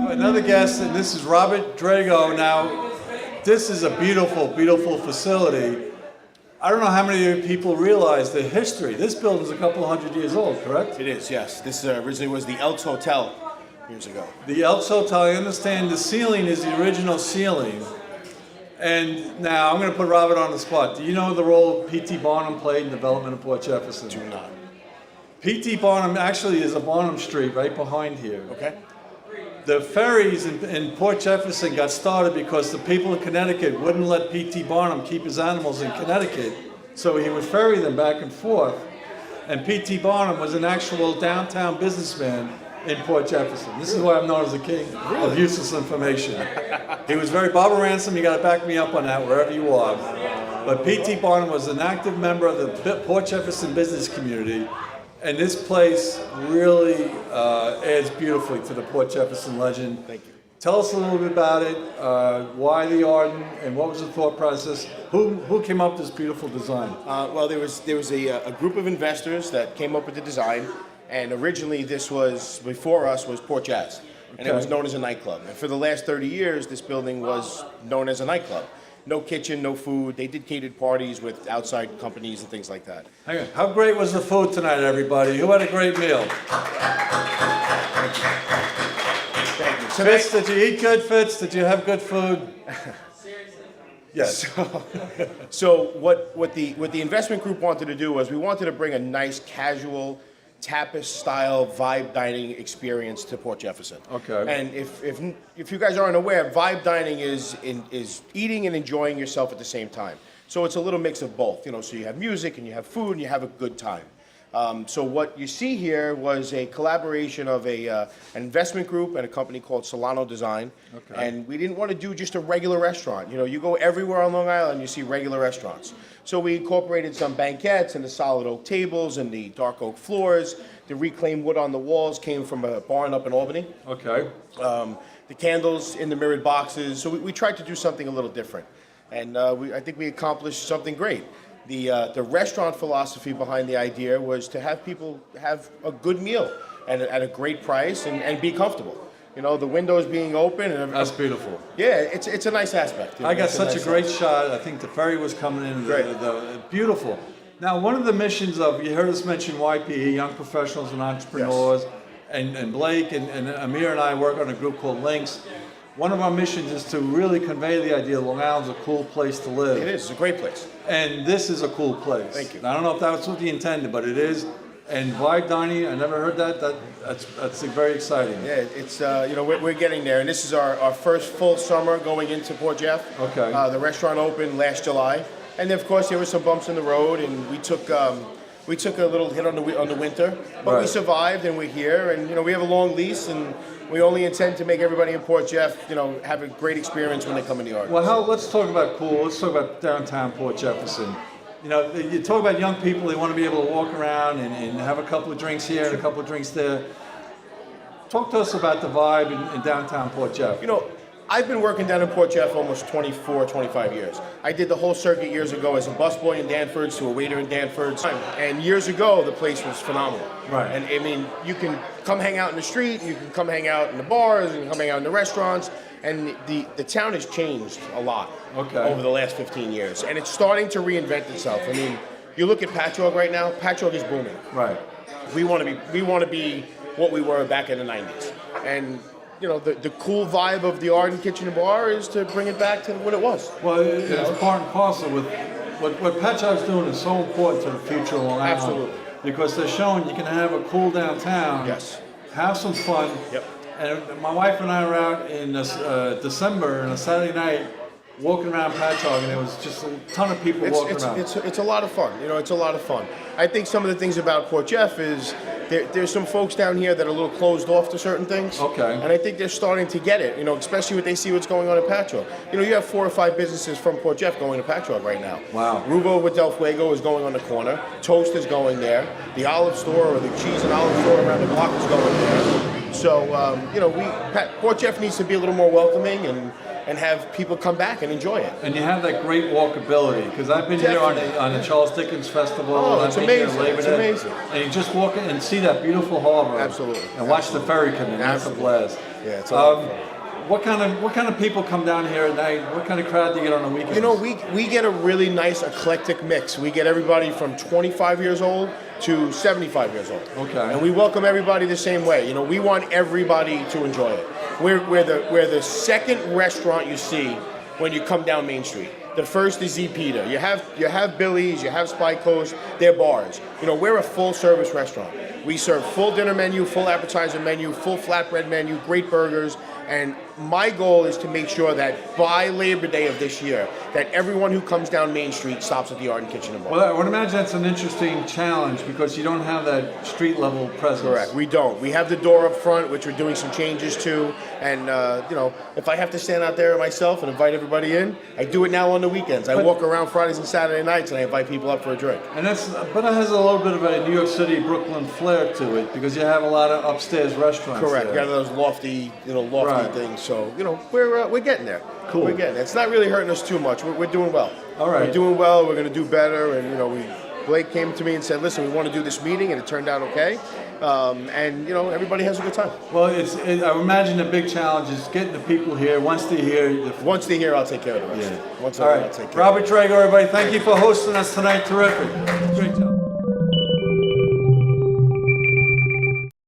Another guest, and this is Robert Drago. Now, this is a beautiful, beautiful facility. I don't know how many people realize the history. This building's a couple hundred years old, correct? It is, yes. This originally was the Elks Hotel years ago. The Elks Hotel, I understand the ceiling is the original ceiling. And now I'm going to put Robert on the spot. Do you know the role P.T. Barnum played in the development of Port Jefferson? Do not. P.T. Barnum actually is a Barnum Street right behind here. Okay. The ferries in Port Jefferson got started because the people in Connecticut wouldn't let P.T. Barnum keep his animals in Connecticut, so he would ferry them back and forth. And P.T. Barnum was an actual downtown businessman in Port Jefferson. This is why I'm known as the king of useless information. He was very Barbara Ransom, you got to back me up on that wherever you are. But P.T. Barnum was an active member of the Port Jefferson business community. And this place really adds beautifully to the Port Jefferson legend. Thank you. Tell us a little bit about it, why the Arden, and what was the thought process? Who came up with this beautiful design? Well, there was a group of investors that came up with the design, and originally this was, before us, was Port Jazz. And it was known as a nightclub. And for the last 30 years, this building was known as a nightclub. No kitchen, no food. They did catered parties with outside companies and things like that. Hang on. How great was the food tonight, everybody? Who had a great meal? Thank you. Fitz, did you eat good, Fitz? Did you have good food? Yes. So what the investment group wanted to do was we wanted to bring a nice casual tapas-style vibe dining experience to Port Jefferson. Okay. And if you guys aren't aware, vibe dining is eating and enjoying yourself at the same time. So it's a little mix of both, you know. So you have music and you have food and you have a good time. So what you see here was a collaboration of an investment group and a company called Solano Design. Okay. And we didn't want to do just a regular restaurant. You know, you go everywhere on Long Island, you see regular restaurants. So we incorporated some banquettes and the solid oak tables and the dark oak floors. The reclaimed wood on the walls came from a barn up in Albany. Okay. The candles in the mirrored boxes. So we tried to do something a little different. And I think we accomplished something great. The restaurant philosophy behind the idea was to have people have a good meal and at a great price and be comfortable. You know, the windows being open. And That's beautiful. Yeah, it's a nice aspect. You know, I got it's such nice a great shot. I think the ferry was coming in. Great. Beautiful. Now, one of the missions of, you heard us mention YPE, Young Professionals and Entrepreneurs, Yes. and Blake and Amir and I work on a group called Links. One of our missions is to really convey the idea that Long Island's a cool place to live. It is. It's a great place. And this is a cool place. Thank you. I don't know if that was what you intended, but it is. And vibe dining, I never heard that. That's very exciting. Yeah, it's you know, we're getting there, and this is our first full summer going into Port Jeff. Okay. The restaurant opened last July, and of course there were some bumps in the road, and we took a little hit on the winter, but Right. we survived, and we're here, and you know we have a long lease, and we only intend to make everybody in Port Jeff, you know, have a great experience when they come in the Arden. Well, let's talk about cool. Let's talk about downtown Port Jefferson. You know, you talk about young people, they want to be able to walk around and have a couple of drinks here and a couple of drinks there. Talk to us about the vibe in downtown Port Jeff. You know, I've been working down in Port Jeff almost 24, 25 years. I did the whole circuit years ago as a busboy in Danford's to a waiter in Danford's. And years ago, the place was phenomenal. Right. And I mean, you can come hang out in the street, you can come hang out in the bars, you can come hang out in the restaurants. And the town has changed a lot over the last 15 years. And it's starting to reinvent itself. I mean, you look at Patchogue right now, Patchogue is booming. Right. We want to be what we were back in the 90s. And you know, the cool vibe of the Arden Kitchen Bar is to bring it back to what it was. Well, it's part and parcel with what Patchogue's doing is so important to the future of Long Island. Absolutely. Because they're showing you can have a cool downtown. Yes. Have some fun. Yep. And my wife and I were out in December on a Saturday night walking around Patchogue, and there was just a ton of people walking around. It's a lot of fun. You know, it's a lot of fun. I think some of the things about Port Jeff is there's some folks down here that are a little closed off to certain things. Okay. And I think they're starting to get it, you know, especially when they see what's going on in Patchogue. You know, you have 4 or 5 businesses from Port Jeff going to Patchogue right now. Wow. Rubo with Del Fuego is going on the corner. Toast is going there. The olive store or the cheese and olive store around the block is going there. So, you know, Port Jeff needs to be a little more welcoming and and have people come back and enjoy it. And you have that great walkability, because I've been here on the Charles Dickens Festival. Oh, and it's I've been here amazing. Labor It's Day, amazing. And you just walk in and see that beautiful harbor. Absolutely. And watch the ferry come in. That's a blast. Yeah, it's a lot of fun. What kind of people come down here at night? What kind of crowd do you get on the weekends? You know, we get a really nice eclectic mix. We get everybody from 25 years old to 75 years old. Okay. And we welcome everybody the same way. You know, we want everybody to enjoy it. We're the second restaurant you see when you come down Main Street. The first is Peter. You have Billy's, you have Spy Coast, they're bars. You know, we're a full service restaurant. We serve full dinner menu, full appetizer menu, full flatbread menu, great burgers. And my goal is to make sure that by Labor Day of this year, that everyone who comes down Main Street stops at the Arden Kitchen Bar. Well, I would imagine that's an interesting challenge because you don't have that street level presence. Correct, we don't. We have the door up front, which we're doing some changes to. And, you know, if I have to stand out there myself and invite everybody in, I do it now on the weekends. I walk around Fridays and Saturday nights and I invite people up for a drink. And but it has a little bit of a New York City, Brooklyn flair to it because you have a lot of upstairs restaurants. Correct, there. you got those lofty things. So, you know, we're getting there. Cool. We're getting there. It's not really hurting us too much. We're doing well. All right. We're doing well. We're going to do better. And, you know, Blake came to me and said, listen, we want to do this meeting, and it turned out okay. And, you know, everybody has a good time. Well, I imagine the big challenge is getting the people here. Once they're here, Once they're here, I'll take care of the rest. Yeah. Once All they're right. here, I'll take care Robert of it. Drago, everybody, thank you for hosting us tonight. Terrific. Great job.